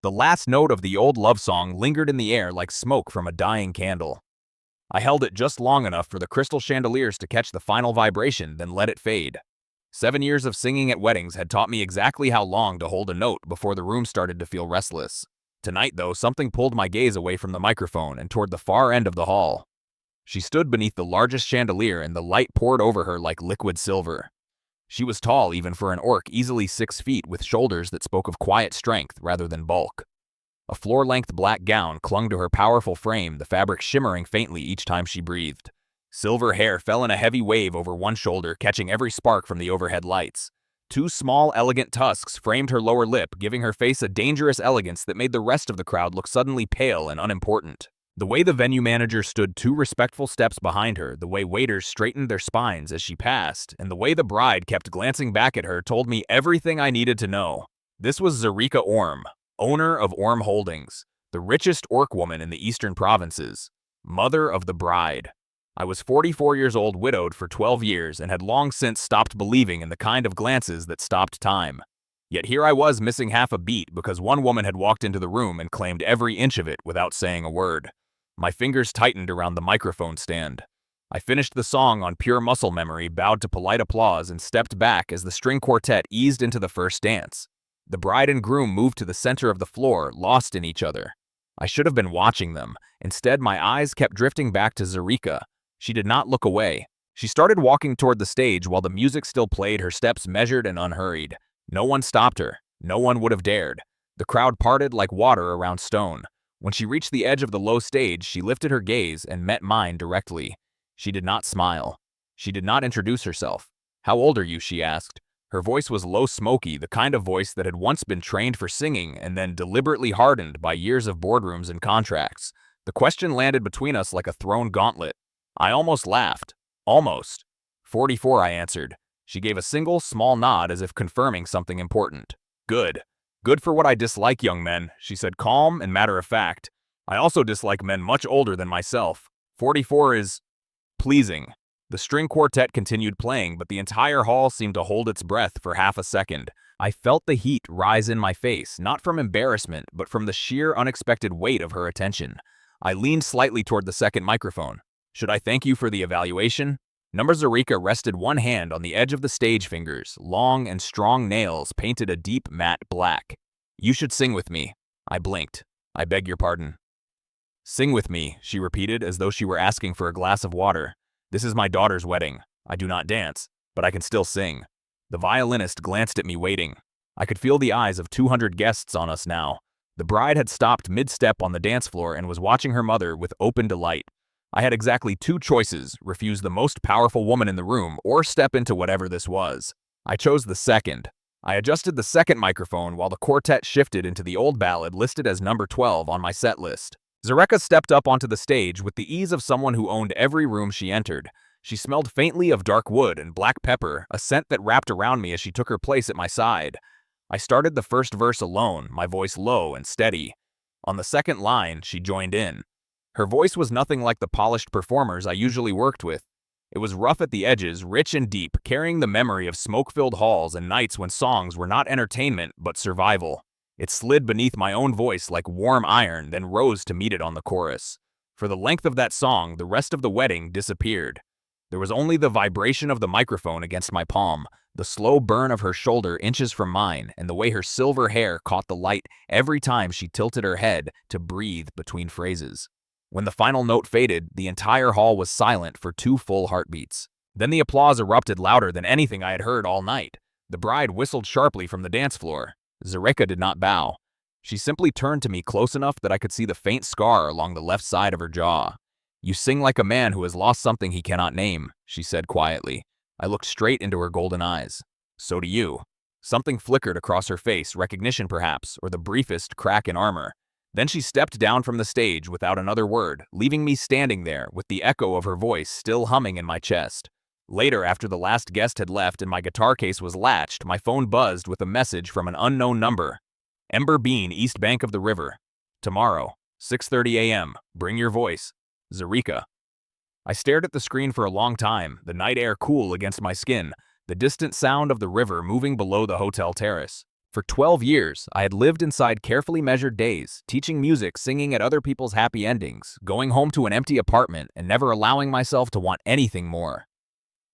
The last note of the old love song lingered in the air like smoke from a dying candle. I held it just long enough for the crystal chandeliers to catch the final vibration, then let it fade. 7 years of singing at weddings had taught me exactly how long to hold a note before the room started to feel restless. Tonight, though, something pulled my gaze away from the microphone and toward the far end of the hall. She stood beneath the largest chandelier, and the light poured over her like liquid silver. She was tall even for an orc, easily 6 feet, with shoulders that spoke of quiet strength rather than bulk. A floor-length black gown clung to her powerful frame, the fabric shimmering faintly each time she breathed. Silver hair fell in a heavy wave over one shoulder, catching every spark from the overhead lights. Two small, elegant tusks framed her lower lip, giving her face a dangerous elegance that made the rest of the crowd look suddenly pale and unimportant. The way the venue manager stood 2 respectful steps behind her, the way waiters straightened their spines as she passed, and the way the bride kept glancing back at her told me everything I needed to know. This was Zarika Orm, owner of Orm Holdings, the richest orc woman in the eastern provinces, mother of the bride. I was 44 years old, widowed for 12 years, and had long since stopped believing in the kind of glances that stopped time. Yet here I was missing half a beat because one woman had walked into the room and claimed every inch of it without saying a word. My fingers tightened around the microphone stand. I finished the song on pure muscle memory, bowed to polite applause, and stepped back as the string quartet eased into the first dance. The bride and groom moved to the center of the floor, lost in each other. I should have been watching them. Instead, my eyes kept drifting back to Zarika. She did not look away. She started walking toward the stage while the music still played, her steps measured and unhurried. No one stopped her. No one would have dared. The crowd parted like water around stone. When she reached the edge of the low stage, she lifted her gaze and met mine directly. She did not smile. She did not introduce herself. "How old are you?" she asked. Her voice was low, smoky, the kind of voice that had once been trained for singing and then deliberately hardened by years of boardrooms and contracts. The question landed between us like a thrown gauntlet. I almost laughed. Almost. 44, I answered. She gave a single, small nod as if confirming something important. Good. Good for what I dislike, young men, she said, calm and matter-of-fact. I also dislike men much older than myself. 44 is pleasing. The string quartet continued playing, but the entire hall seemed to hold its breath for half a second. I felt the heat rise in my face, not from embarrassment, but from the sheer unexpected weight of her attention. I leaned slightly toward the second microphone. Should I thank you for the evaluation? Number Zarika rested one hand on the edge of the stage fingers. Long and strong nails painted a deep matte black. You should sing with me. I blinked. I beg your pardon. Sing with me, she repeated as though she were asking for a glass of water. This is my daughter's wedding. I do not dance, but I can still sing. The violinist glanced at me, waiting. I could feel the eyes of 200 guests on us now. The bride had stopped mid-step on the dance floor and was watching her mother with open delight. I had exactly 2 choices: refuse the most powerful woman in the room or step into whatever this was. I chose the second. I adjusted the second microphone while the quartet shifted into the old ballad listed as number 12 on my set list. Zareka stepped up onto the stage with the ease of someone who owned every room she entered. She smelled faintly of dark wood and black pepper, a scent that wrapped around me as she took her place at my side. I started the first verse alone, my voice low and steady. On the second line, she joined in. Her voice was nothing like the polished performers I usually worked with. It was rough at the edges, rich and deep, carrying the memory of smoke-filled halls and nights when songs were not entertainment but survival. It slid beneath my own voice like warm iron, then rose to meet it on the chorus. For the length of that song, the rest of the wedding disappeared. There was only the vibration of the microphone against my palm, the slow burn of her shoulder inches from mine, and the way her silver hair caught the light every time she tilted her head to breathe between phrases. When the final note faded, the entire hall was silent for 2 full heartbeats. Then the applause erupted louder than anything I had heard all night. The bride whistled sharply from the dance floor. Zareka did not bow. She simply turned to me close enough that I could see the faint scar along the left side of her jaw. You sing like a man who has lost something he cannot name, she said quietly. I looked straight into her golden eyes. So do you. Something flickered across her face, recognition perhaps, or the briefest crack in armor. Then she stepped down from the stage without another word, leaving me standing there with the echo of her voice still humming in my chest. Later, after the last guest had left and my guitar case was latched, my phone buzzed with a message from an unknown number. Ember Bean, East Bank of the River. Tomorrow, 6:30 a.m. Bring your voice. Zarika. I stared at the screen for a long time, the night air cool against my skin, the distant sound of the river moving below the hotel terrace. For 12 years, I had lived inside carefully measured days, teaching music, singing at other people's happy endings, going home to an empty apartment, and never allowing myself to want anything more.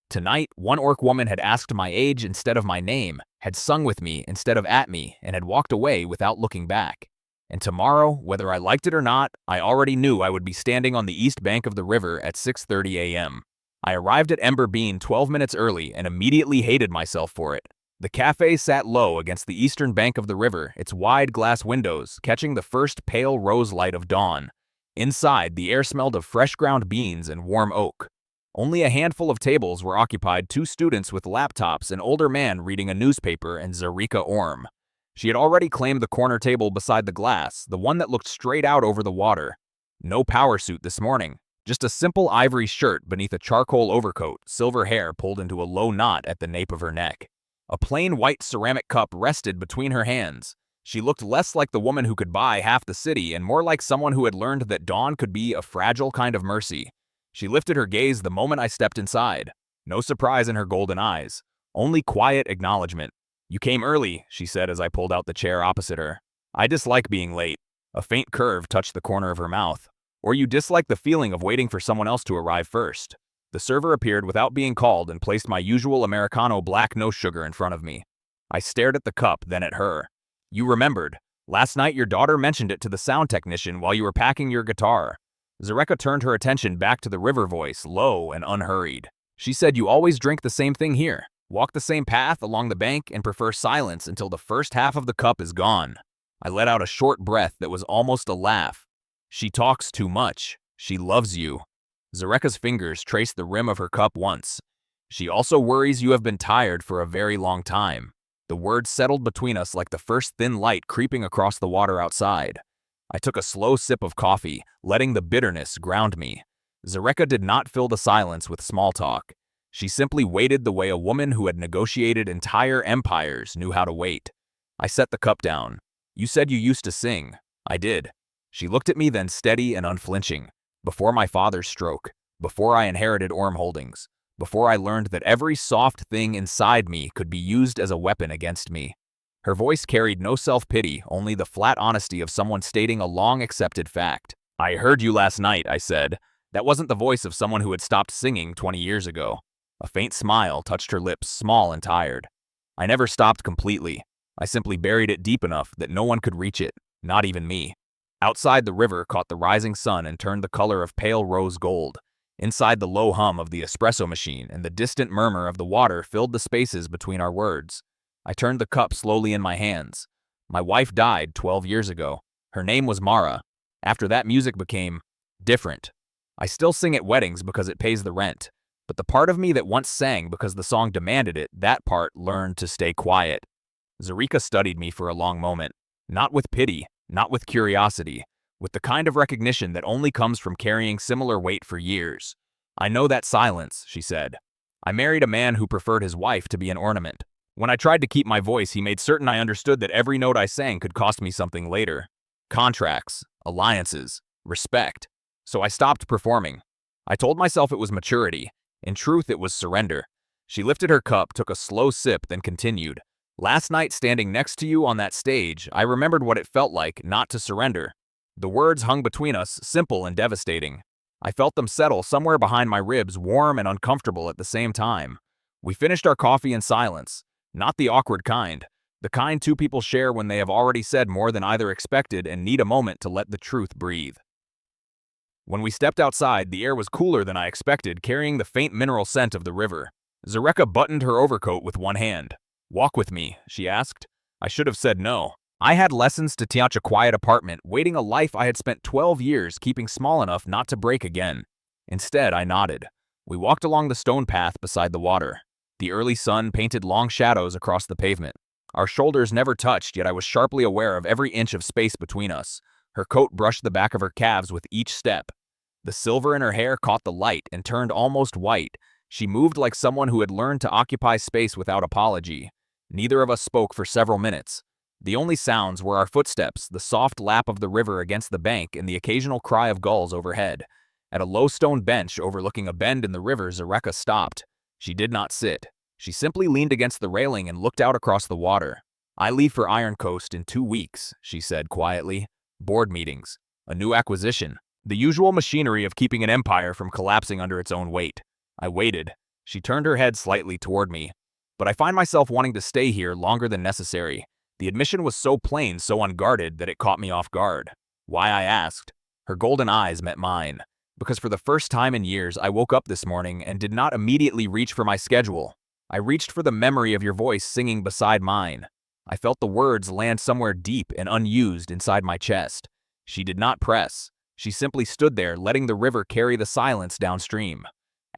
Tonight, one orc woman had asked my age instead of my name, had sung with me instead of at me, and had walked away without looking back. And tomorrow, whether I liked it or not, I already knew I would be standing on the east bank of the river at 6:30 a.m. I arrived at Ember Bean 12 minutes early and immediately hated myself for it. The cafe sat low against the eastern bank of the river, its wide glass windows catching the first pale rose light of dawn. Inside, the air smelled of fresh ground beans and warm oak. Only a handful of tables were occupied, 2 students with laptops, an older man reading a newspaper, and Zarika Orm. She had already claimed the corner table beside the glass, the one that looked straight out over the water. No power suit this morning, just a simple ivory shirt beneath a charcoal overcoat, silver hair pulled into a low knot at the nape of her neck. A plain white ceramic cup rested between her hands. She looked less like the woman who could buy half the city and more like someone who had learned that dawn could be a fragile kind of mercy. She lifted her gaze the moment I stepped inside. No surprise in her golden eyes, only quiet acknowledgement. "You came early," she said as I pulled out the chair opposite her. "I dislike being late." A faint curve touched the corner of her mouth. "Or you dislike the feeling of waiting for someone else to arrive first." The server appeared without being called and placed my usual Americano black no sugar in front of me. I stared at the cup, then at her. "You remembered. Last night your daughter mentioned it to the sound technician while you were packing your guitar." Zareka turned her attention back to the river voice, low and unhurried. "She said you always drink the same thing here, walk the same path along the bank, and prefer silence until the first half of the cup is gone." I let out a short breath that was almost a laugh. "She talks too much. She loves you." Zareka's fingers traced the rim of her cup once. "She also worries you have been tired for a very long time." The words settled between us like the first thin light creeping across the water outside. I took a slow sip of coffee, letting the bitterness ground me. Zareka did not fill the silence with small talk. She simply waited the way a woman who had negotiated entire empires knew how to wait. I set the cup down. "You said you used to sing." "I did." She looked at me, then steady and unflinching. "Before my father's stroke, before I inherited Orm Holdings, before I learned that every soft thing inside me could be used as a weapon against me." Her voice carried no self-pity, only the flat honesty of someone stating a long-accepted fact. "I heard you last night," I said. That wasn't the voice of someone who had stopped singing 20 years ago. A faint smile touched her lips, small and tired. "I never stopped completely. I simply buried it deep enough that no one could reach it, not even me." Outside, the river caught the rising sun and turned the color of pale rose gold. Inside, the low hum of the espresso machine and the distant murmur of the water filled the spaces between our words. I turned the cup slowly in my hands. My wife died 12 years ago. Her name was Mara. After that, music became different. I still sing at weddings because it pays the rent. But the part of me that once sang because the song demanded it, that part learned to stay quiet. Zarika studied me for a long moment. Not with pity, not with curiosity, with the kind of recognition that only comes from carrying similar weight for years. "I know that silence," she said. "I married a man who preferred his wife to be an ornament. When I tried to keep my voice, he made certain I understood that every note I sang could cost me something later. Contracts, alliances, respect. So I stopped performing. I told myself it was maturity. In truth, it was surrender." She lifted her cup, took a slow sip, then continued. "Last night, standing next to you on that stage, I remembered what it felt like not to surrender." The words hung between us, simple and devastating. I felt them settle somewhere behind my ribs, warm and uncomfortable at the same time. We finished our coffee in silence. Not the awkward kind. The kind 2 people share when they have already said more than either expected and need a moment to let the truth breathe. When we stepped outside, the air was cooler than I expected, carrying the faint mineral scent of the river. Zareka buttoned her overcoat with one hand. "Walk with me," she asked. I should have said no. I had lessons to teach a quiet apartment, waiting a life I had spent 12 years keeping small enough not to break again. Instead, I nodded. We walked along the stone path beside the water. The early sun painted long shadows across the pavement. Our shoulders never touched, yet I was sharply aware of every inch of space between us. Her coat brushed the back of her calves with each step. The silver in her hair caught the light and turned almost white. She moved like someone who had learned to occupy space without apology. Neither of us spoke for several minutes. The only sounds were our footsteps, the soft lap of the river against the bank, and the occasional cry of gulls overhead. At a low stone bench overlooking a bend in the river, Zareka stopped. She did not sit. She simply leaned against the railing and looked out across the water. I leave for Iron Coast in 2 weeks, she said quietly. Board meetings. A new acquisition. The usual machinery of keeping an empire from collapsing under its own weight. I waited. She turned her head slightly toward me. But I find myself wanting to stay here longer than necessary. The admission was so plain, so unguarded, that it caught me off guard. Why, I asked. Her golden eyes met mine. Because for the first time in years, I woke up this morning and did not immediately reach for my schedule. I reached for the memory of your voice singing beside mine. I felt the words land somewhere deep and unused inside my chest. She did not press. She simply stood there, letting the river carry the silence downstream.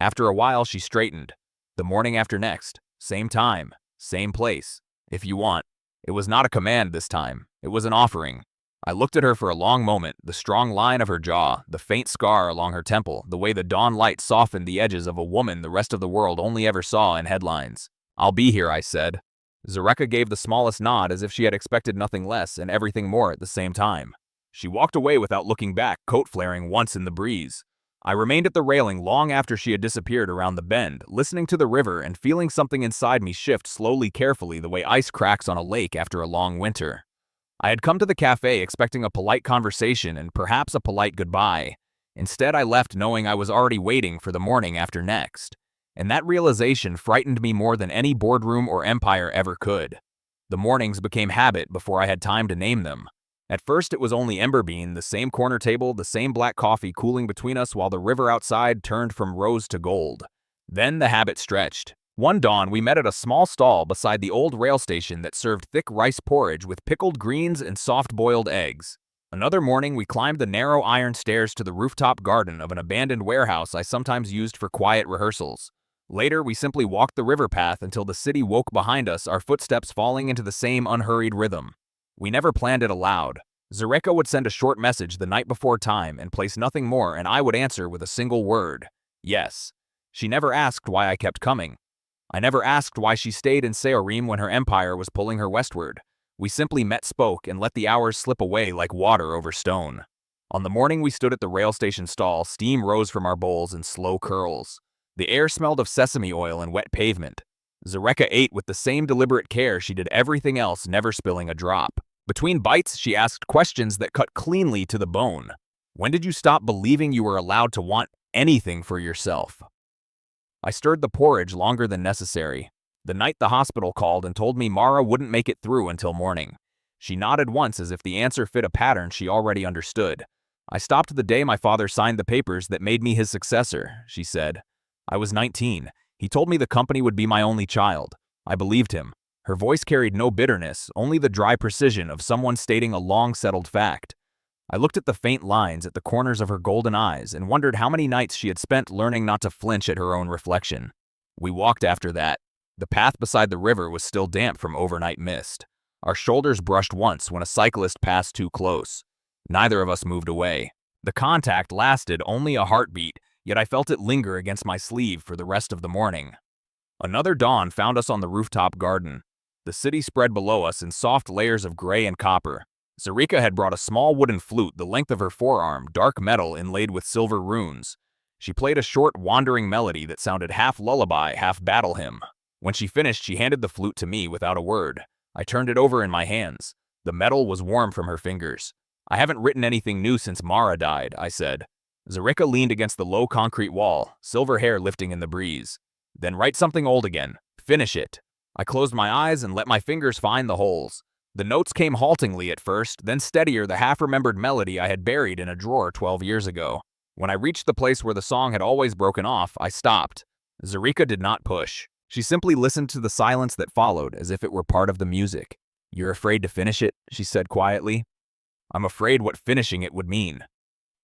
After a while, she straightened. The morning after next. Same time. Same place. If you want. It was not a command this time. It was an offering. I looked at her for a long moment, the strong line of her jaw, the faint scar along her temple, the way the dawn light softened the edges of a woman the rest of the world only ever saw in headlines. I'll be here, I said. Zareka gave the smallest nod as if she had expected nothing less and everything more at the same time. She walked away without looking back, coat flaring once in the breeze. I remained at the railing long after she had disappeared around the bend, listening to the river and feeling something inside me shift slowly, carefully, the way ice cracks on a lake after a long winter. I had come to the cafe expecting a polite conversation and perhaps a polite goodbye. Instead, I left knowing I was already waiting for the morning after next. And that realization frightened me more than any boardroom or empire ever could. The mornings became habit before I had time to name them. At first, it was only Emberbean, the same corner table, the same black coffee cooling between us while the river outside turned from rose to gold. Then the habit stretched. One dawn, we met at a small stall beside the old rail station that served thick rice porridge with pickled greens and soft-boiled eggs. Another morning, we climbed the narrow iron stairs to the rooftop garden of an abandoned warehouse I sometimes used for quiet rehearsals. Later, we simply walked the river path until the city woke behind us, our footsteps falling into the same unhurried rhythm. We never planned it aloud. Zareka would send a short message the night before time and place nothing more, and I would answer with a single word. Yes. She never asked why I kept coming. I never asked why she stayed in Seorim when her empire was pulling her westward. We simply met, spoke, and let the hours slip away like water over stone. On the morning we stood at the rail station stall, steam rose from our bowls in slow curls. The air smelled of sesame oil and wet pavement. Zareka ate with the same deliberate care she did everything else, never spilling a drop. Between bites, she asked questions that cut cleanly to the bone. When did you stop believing you were allowed to want anything for yourself? I stirred the porridge longer than necessary. The night the hospital called and told me Mara wouldn't make it through until morning. She nodded once as if the answer fit a pattern she already understood. I stopped the day my father signed the papers that made me his successor, she said. I was 19. He told me the company would be my only child. I believed him. Her voice carried no bitterness, only the dry precision of someone stating a long-settled fact. I looked at the faint lines at the corners of her golden eyes and wondered how many nights she had spent learning not to flinch at her own reflection. We walked after that. The path beside the river was still damp from overnight mist. Our shoulders brushed once when a cyclist passed too close. Neither of us moved away. The contact lasted only a heartbeat, yet I felt it linger against my sleeve for the rest of the morning. Another dawn found us on the rooftop garden. The city spread below us in soft layers of gray and copper. Zareka had brought a small wooden flute the length of her forearm, dark metal inlaid with silver runes. She played a short, wandering melody that sounded half lullaby, half battle hymn. When she finished, she handed the flute to me without a word. I turned it over in my hands. The metal was warm from her fingers. I haven't written anything new since Mara died, I said. Zareka leaned against the low concrete wall, silver hair lifting in the breeze. Then write something old again. Finish it. I closed my eyes and let my fingers find the holes. The notes came haltingly at first, then steadier, the half-remembered melody I had buried in a drawer 12 years ago. When I reached the place where the song had always broken off, I stopped. Zareka did not push. She simply listened to the silence that followed as if it were part of the music. You're afraid to finish it, she said quietly. I'm afraid what finishing it would mean.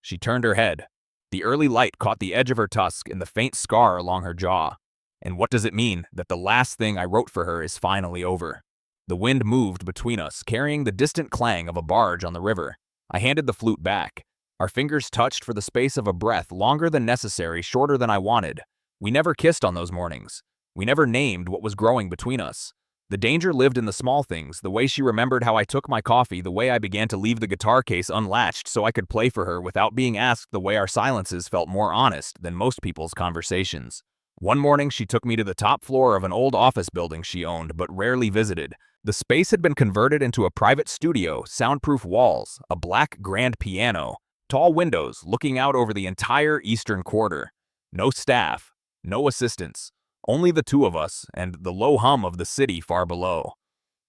She turned her head. The early light caught the edge of her tusk and the faint scar along her jaw. And what does it mean that the last thing I wrote for her is finally over? The wind moved between us, carrying the distant clang of a barge on the river. I handed the flute back. Our fingers touched for the space of a breath, longer than necessary, shorter than I wanted. We never kissed on those mornings. We never named what was growing between us. The danger lived in the small things, the way she remembered how I took my coffee, the way I began to leave the guitar case unlatched so I could play for her without being asked, the way our silences felt more honest than most people's conversations. One morning, she took me to the top floor of an old office building she owned but rarely visited. The space had been converted into a private studio, soundproof walls, a black grand piano, tall windows looking out over the entire eastern quarter. No staff, no assistants, only the two of us and the low hum of the city far below.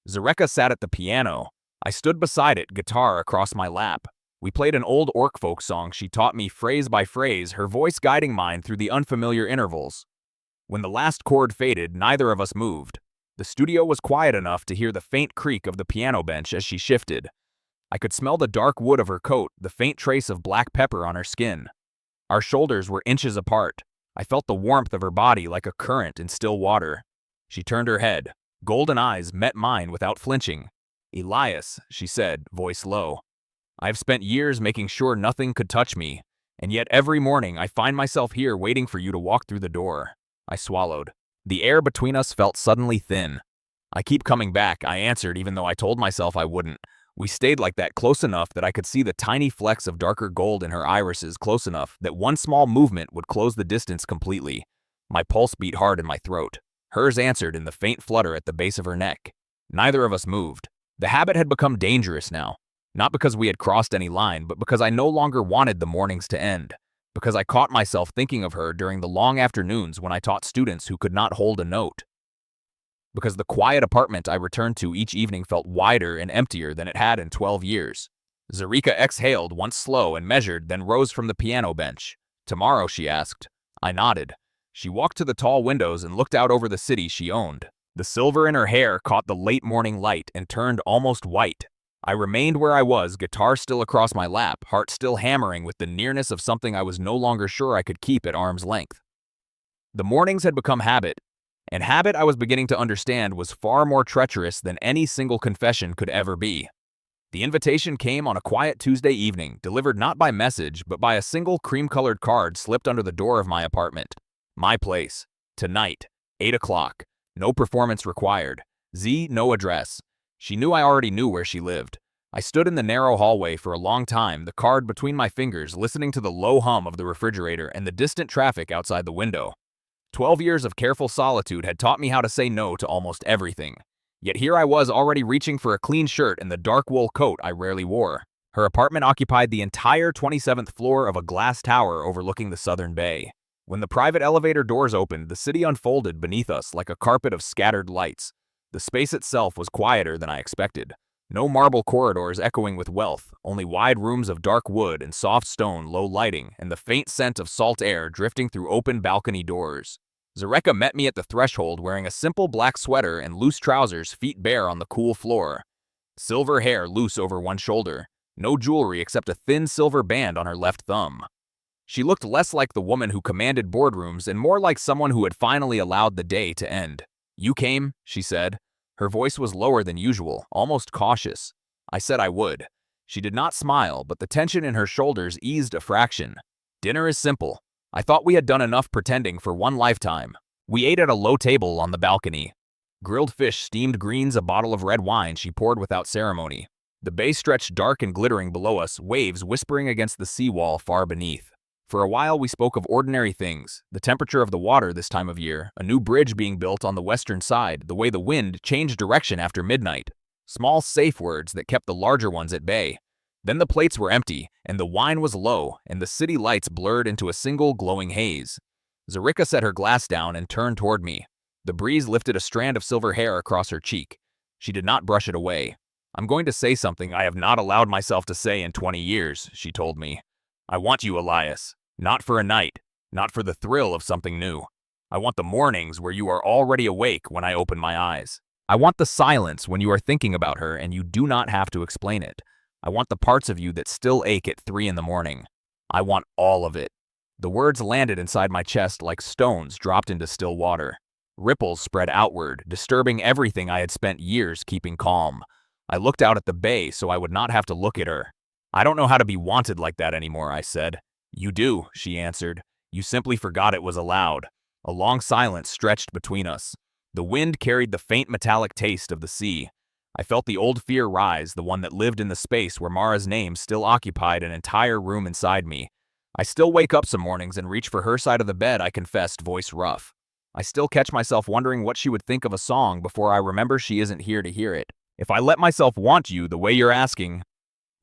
Zareka sat at the piano. I stood beside it, guitar across my lap. We played an old orc folk song she taught me phrase by phrase, her voice guiding mine through the unfamiliar intervals. When the last chord faded, neither of us moved. The studio was quiet enough to hear the faint creak of the piano bench as she shifted. I could smell the dark wood of her coat, the faint trace of black pepper on her skin. Our shoulders were inches apart. I felt the warmth of her body like a current in still water. She turned her head. Golden eyes met mine without flinching. "Elias," she said, voice low. "I've spent years making sure nothing could touch me, and yet every morning I find myself here waiting for you to walk through the door." I swallowed. The air between us felt suddenly thin. "I keep coming back," I answered, even though I told myself I wouldn't. We stayed like that close enough that I could see the tiny flecks of darker gold in her irises, close enough that one small movement would close the distance completely. My pulse beat hard in my throat. Hers answered in the faint flutter at the base of her neck. Neither of us moved. The habit had become dangerous now. Not because we had crossed any line, but because I no longer wanted the mornings to end. Because I caught myself thinking of her during the long afternoons when I taught students who could not hold a note. Because the quiet apartment I returned to each evening felt wider and emptier than it had in 12 years. Zareka exhaled, once slow and measured, then rose from the piano bench. "Tomorrow?" she asked. I nodded. She walked to the tall windows and looked out over the city she owned. The silver in her hair caught the late morning light and turned almost white. I remained where I was, guitar still across my lap, heart still hammering with the nearness of something I was no longer sure I could keep at arm's length. The mornings had become habit, and habit, I was beginning to understand, was far more treacherous than any single confession could ever be. The invitation came on a quiet Tuesday evening, delivered not by message, but by a single cream-colored card slipped under the door of my apartment. My place. Tonight. 8 o'clock. No performance required. No address. She knew I already knew where she lived. I stood in the narrow hallway for a long time, the card between my fingers, listening to the low hum of the refrigerator and the distant traffic outside the window. 12 years of careful solitude had taught me how to say no to almost everything. Yet here I was already reaching for a clean shirt and the dark wool coat I rarely wore. Her apartment occupied the entire 27th floor of a glass tower overlooking the southern bay. When the private elevator doors opened, the city unfolded beneath us like a carpet of scattered lights. The space itself was quieter than I expected. No marble corridors echoing with wealth, only wide rooms of dark wood and soft stone, low lighting, and the faint scent of salt air drifting through open balcony doors. Zareka met me at the threshold wearing a simple black sweater and loose trousers, feet bare on the cool floor. Silver hair loose over one shoulder. No jewelry except a thin silver band on her left thumb. She looked less like the woman who commanded boardrooms and more like someone who had finally allowed the day to end. "You came?" she said. Her voice was lower than usual, almost cautious. I said I would. She did not smile, but the tension in her shoulders eased a fraction. "Dinner is simple. I thought we had done enough pretending for one lifetime." We ate at a low table on the balcony. Grilled fish, steamed greens, a bottle of red wine she poured without ceremony. The bay stretched dark and glittering below us, waves whispering against the seawall far beneath. For a while we spoke of ordinary things, the temperature of the water this time of year, a new bridge being built on the western side, the way the wind changed direction after midnight. Small, safe words that kept the larger ones at bay. Then the plates were empty, and the wine was low, and the city lights blurred into a single glowing haze. Zareka set her glass down and turned toward me. The breeze lifted a strand of silver hair across her cheek. She did not brush it away. "I'm going to say something I have not allowed myself to say in 20 years, she told me. "I want you, Elias. Not for a night. Not for the thrill of something new. I want the mornings where you are already awake when I open my eyes. I want the silence when you are thinking about her and you do not have to explain it. I want the parts of you that still ache at 3 in the morning. I want all of it." The words landed inside my chest like stones dropped into still water. Ripples spread outward, disturbing everything I had spent years keeping calm. I looked out at the bay so I would not have to look at her. "I don't know how to be wanted like that anymore," I said. "You do," she answered. "You simply forgot it was allowed." A long silence stretched between us. The wind carried the faint metallic taste of the sea. I felt the old fear rise, the one that lived in the space where Mara's name still occupied an entire room inside me. "I still wake up some mornings and reach for her side of the bed," I confessed, voice rough. I still catch myself wondering what she would think of a song before I remember she isn't here to hear it. If I let myself want you the way you're asking,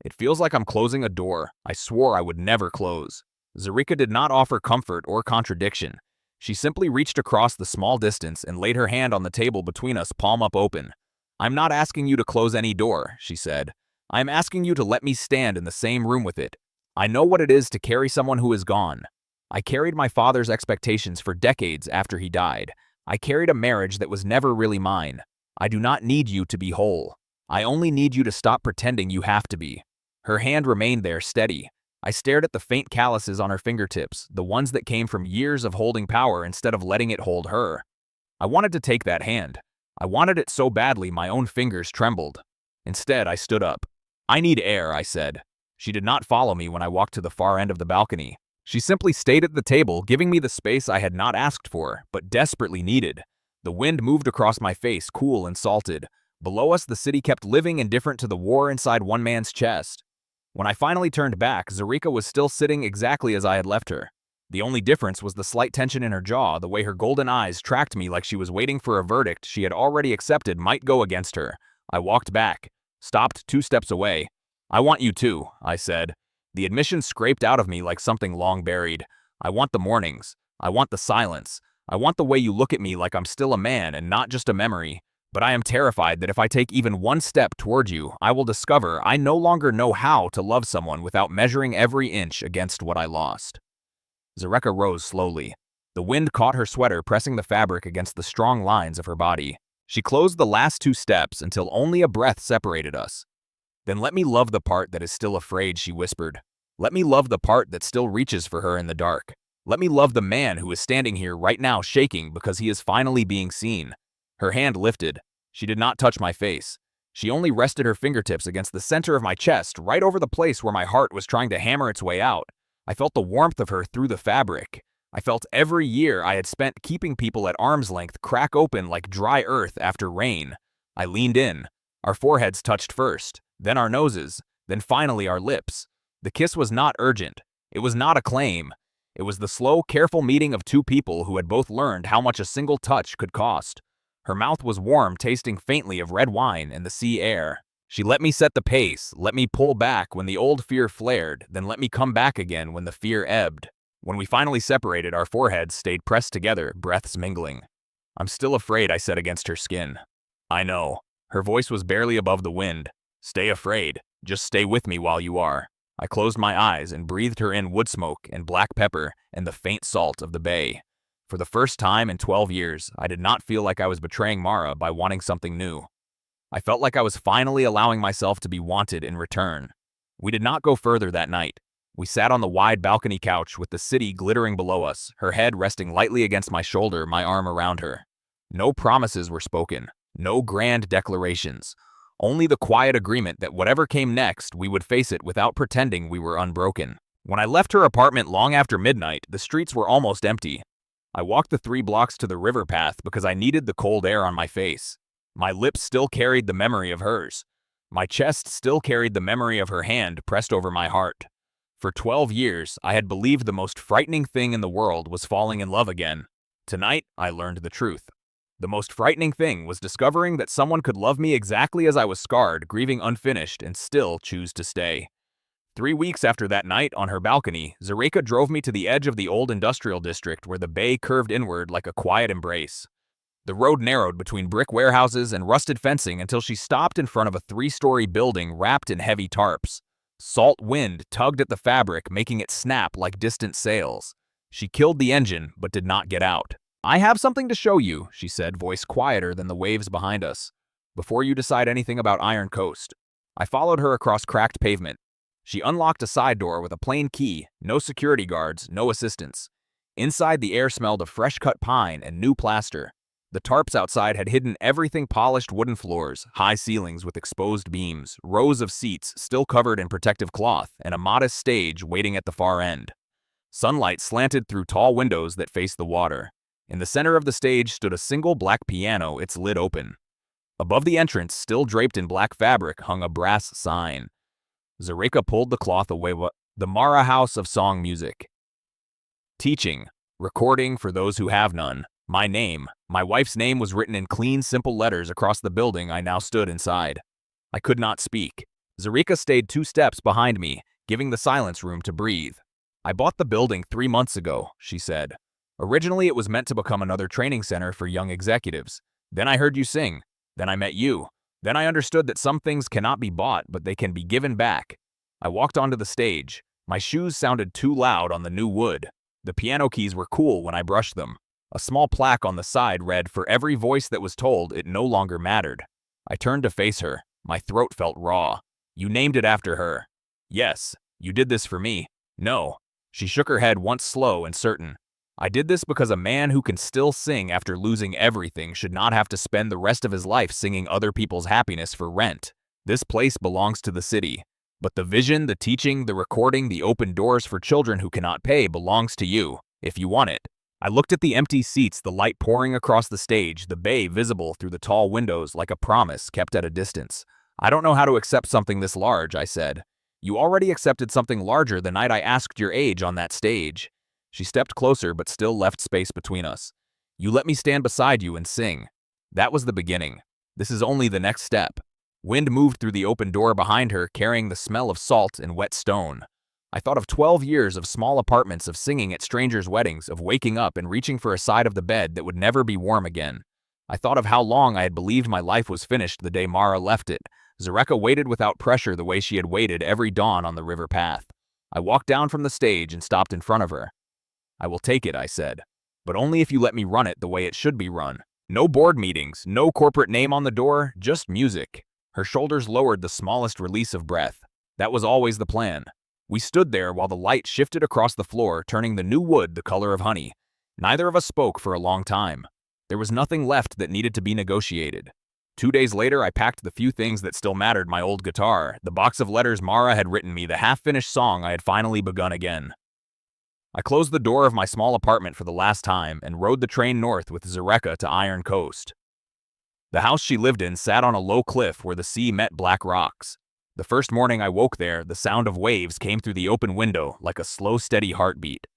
it feels like I'm closing a door I swore I would never close. Zarika did not offer comfort or contradiction. She simply reached across the small distance and laid her hand on the table between us, palm up open. I'm not asking you to close any door, she said. I'm asking you to let me stand in the same room with it. I know what it is to carry someone who is gone. I carried my father's expectations for decades after he died. I carried a marriage that was never really mine. I do not need you to be whole. I only need you to stop pretending you have to be. Her hand remained there, steady. I stared at the faint calluses on her fingertips, the ones that came from years of holding power instead of letting it hold her. I wanted to take that hand. I wanted it so badly my own fingers trembled. Instead, I stood up. I need air, I said. She did not follow me when I walked to the far end of the balcony. She simply stayed at the table, giving me the space I had not asked for, but desperately needed. The wind moved across my face, cool and salted. Below us, the city kept living indifferent to the war inside one man's chest. When I finally turned back, Zarika was still sitting exactly as I had left her. The only difference was the slight tension in her jaw, the way her golden eyes tracked me like she was waiting for a verdict she had already accepted might go against her. I walked back, stopped 2 steps away. I want you too, I said. The admission scraped out of me like something long buried. I want the mornings. I want the silence. I want the way you look at me like I'm still a man and not just a memory. But I am terrified that if I take even 1 step toward you, I will discover I no longer know how to love someone without measuring every inch against what I lost. Zareka rose slowly. The wind caught her sweater, pressing the fabric against the strong lines of her body. She closed the last 2 steps until only a breath separated us. Then let me love the part that is still afraid, she whispered. Let me love the part that still reaches for her in the dark. Let me love the man who is standing here right now shaking because he is finally being seen. Her hand lifted. She did not touch my face. She only rested her fingertips against the center of my chest, right over the place where my heart was trying to hammer its way out. I felt the warmth of her through the fabric. I felt every year I had spent keeping people at arm's length crack open like dry earth after rain. I leaned in. Our foreheads touched first, then our noses, then finally our lips. The kiss was not urgent. It was not a claim. It was the slow, careful meeting of 2 people who had both learned how much a single touch could cost. Her mouth was warm, tasting faintly of red wine and the sea air. She let me set the pace, let me pull back when the old fear flared, then let me come back again when the fear ebbed. When we finally separated, our foreheads stayed pressed together, breaths mingling. I'm still afraid, I said against her skin. I know. Her voice was barely above the wind. Stay afraid. Just stay with me while you are. I closed my eyes and breathed her in wood smoke and black pepper and the faint salt of the bay. For the first time in 12 years, I did not feel like I was betraying Mara by wanting something new. I felt like I was finally allowing myself to be wanted in return. We did not go further that night. We sat on the wide balcony couch with the city glittering below us, her head resting lightly against my shoulder, my arm around her. No promises were spoken, no grand declarations, only the quiet agreement that whatever came next, we would face it without pretending we were unbroken. When I left her apartment long after midnight, the streets were almost empty. I walked the 3 blocks to the river path because I needed the cold air on my face. My lips still carried the memory of hers. My chest still carried the memory of her hand pressed over my heart. For 12 years, I had believed the most frightening thing in the world was falling in love again. Tonight, I learned the truth. The most frightening thing was discovering that someone could love me exactly as I was scarred, grieving unfinished, and still choose to stay. 3 weeks after that night on her balcony, Zareka drove me to the edge of the old industrial district where the bay curved inward like a quiet embrace. The road narrowed between brick warehouses and rusted fencing until she stopped in front of a 3-story building wrapped in heavy tarps. Salt wind tugged at the fabric, making it snap like distant sails. She killed the engine, but did not get out. I have something to show you, she said, voice quieter than the waves behind us. Before you decide anything about Iron Coast. I followed her across cracked pavement. She unlocked a side door with a plain key, no security guards, no assistants. Inside, the air smelled of fresh-cut pine and new plaster. The tarps outside had hidden everything: polished wooden floors, high ceilings with exposed beams, rows of seats still covered in protective cloth, and a modest stage waiting at the far end. Sunlight slanted through tall windows that faced the water. In the center of the stage stood a single black piano, its lid open. Above the entrance, still draped in black fabric, hung a brass sign. Zareka pulled the cloth away. The Mara House of Song Music. Teaching. Recording for those who have none. My name, my wife's name, was written in clean, simple letters across the building I now stood inside. I could not speak. Zarika stayed 2 steps behind me, giving the silence room to breathe. I bought the building 3 months ago, she said. Originally, it was meant to become another training center for young executives. Then I heard you sing. Then I met you. Then I understood that some things cannot be bought, but they can be given back. I walked onto the stage. My shoes sounded too loud on the new wood. The piano keys were cool when I brushed them. A small plaque on the side read, "For every voice that was told, it no longer mattered." I turned to face her. My throat felt raw. "You named it after her." "Yes. You did this for me." "No." She shook her head once, slow and certain. "I did this because a man who can still sing after losing everything should not have to spend the rest of his life singing other people's happiness for rent. This place belongs to the city. But the vision, the teaching, the recording, the open doors for children who cannot pay belongs to you, if you want it." I looked at the empty seats, the light pouring across the stage, the bay visible through the tall windows like a promise kept at a distance. "I don't know how to accept something this large," I said. "You already accepted something larger the night I asked your age on that stage." She stepped closer but still left space between us. "You let me stand beside you and sing. That was the beginning. This is only the next step." Wind moved through the open door behind her, carrying the smell of salt and wet stone. I thought of 12 years of small apartments, of singing at strangers' weddings, of waking up and reaching for a side of the bed that would never be warm again. I thought of how long I had believed my life was finished the day Mara left it. Zareka waited without pressure the way she had waited every dawn on the river path. I walked down from the stage and stopped in front of her. "I will take it," I said, "but only if you let me run it the way it should be run. No board meetings, no corporate name on the door, just music." Her shoulders lowered the smallest release of breath. That was always the plan. We stood there while the light shifted across the floor, turning the new wood the color of honey. Neither of us spoke for a long time. There was nothing left that needed to be negotiated. 2 days later, I packed the few things that still mattered: my old guitar, the box of letters Mara had written me, the half-finished song I had finally begun again. I closed the door of my small apartment for the last time and rode the train north with Zareka to Iron Coast. The house she lived in sat on a low cliff where the sea met black rocks. The first morning I woke there, the sound of waves came through the open window like a slow, steady heartbeat.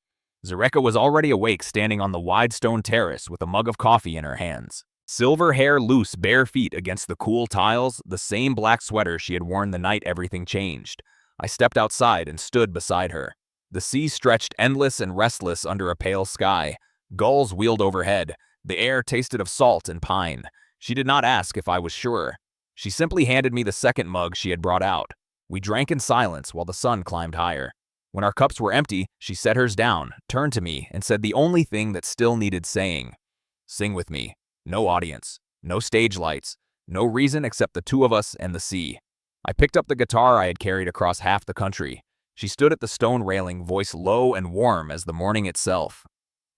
Zareka was already awake, standing on the wide stone terrace with a mug of coffee in her hands. Silver hair loose, bare feet against the cool tiles, the same black sweater she had worn the night everything changed. I stepped outside and stood beside her. The sea stretched endless and restless under a pale sky. Gulls wheeled overhead. The air tasted of salt and pine. She did not ask if I was sure. She simply handed me the second mug she had brought out. We drank in silence while the sun climbed higher. When our cups were empty, she set hers down, turned to me, and said the only thing that still needed saying. "Sing with me." No audience, no stage lights, no reason except the two of us and the sea. I picked up the guitar I had carried across half the country. She stood at the stone railing, voice low and warm as the morning itself.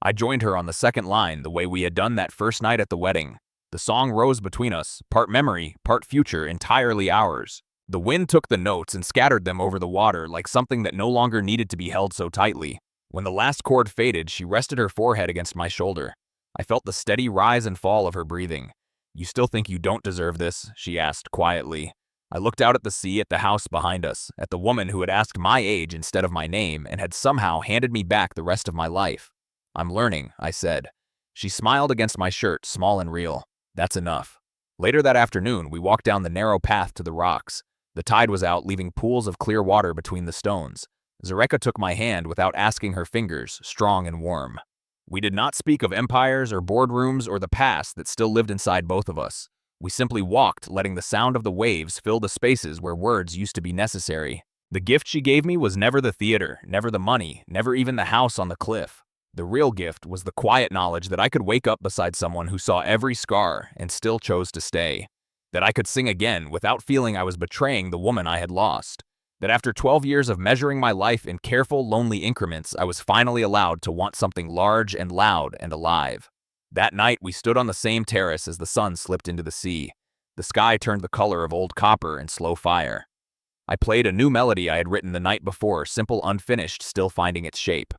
I joined her on the second line the way we had done that first night at the wedding. The song rose between us, part memory, part future, entirely ours. The wind took the notes and scattered them over the water like something that no longer needed to be held so tightly. When the last chord faded, she rested her forehead against my shoulder. I felt the steady rise and fall of her breathing. "You still think you don't deserve this?" she asked quietly. I looked out at the sea, at the house behind us, at the woman who had asked my age instead of my name and had somehow handed me back the rest of my life. "I'm learning," I said. She smiled against my shirt, small and real. "That's enough." Later that afternoon, we walked down the narrow path to the rocks. The tide was out, leaving pools of clear water between the stones. Zareka took my hand without asking, her fingers strong and warm. We did not speak of empires or boardrooms or the past that still lived inside both of us. We simply walked, letting the sound of the waves fill the spaces where words used to be necessary. The gift she gave me was never the theater, never the money, never even the house on the cliff. The real gift was the quiet knowledge that I could wake up beside someone who saw every scar and still chose to stay. That I could sing again without feeling I was betraying the woman I had lost. That after 12 years of measuring my life in careful, lonely increments, I was finally allowed to want something large and loud and alive. That night, we stood on the same terrace as the sun slipped into the sea. The sky turned the color of old copper and slow fire. I played a new melody I had written the night before, simple, unfinished, still finding its shape.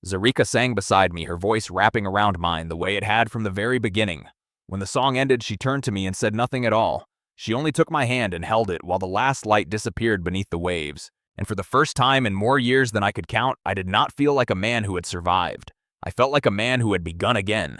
Zareka sang beside me, her voice wrapping around mine the way it had from the very beginning. When the song ended, she turned to me and said nothing at all. She only took my hand and held it while the last light disappeared beneath the waves. And for the first time in more years than I could count, I did not feel like a man who had survived. I felt like a man who had begun again.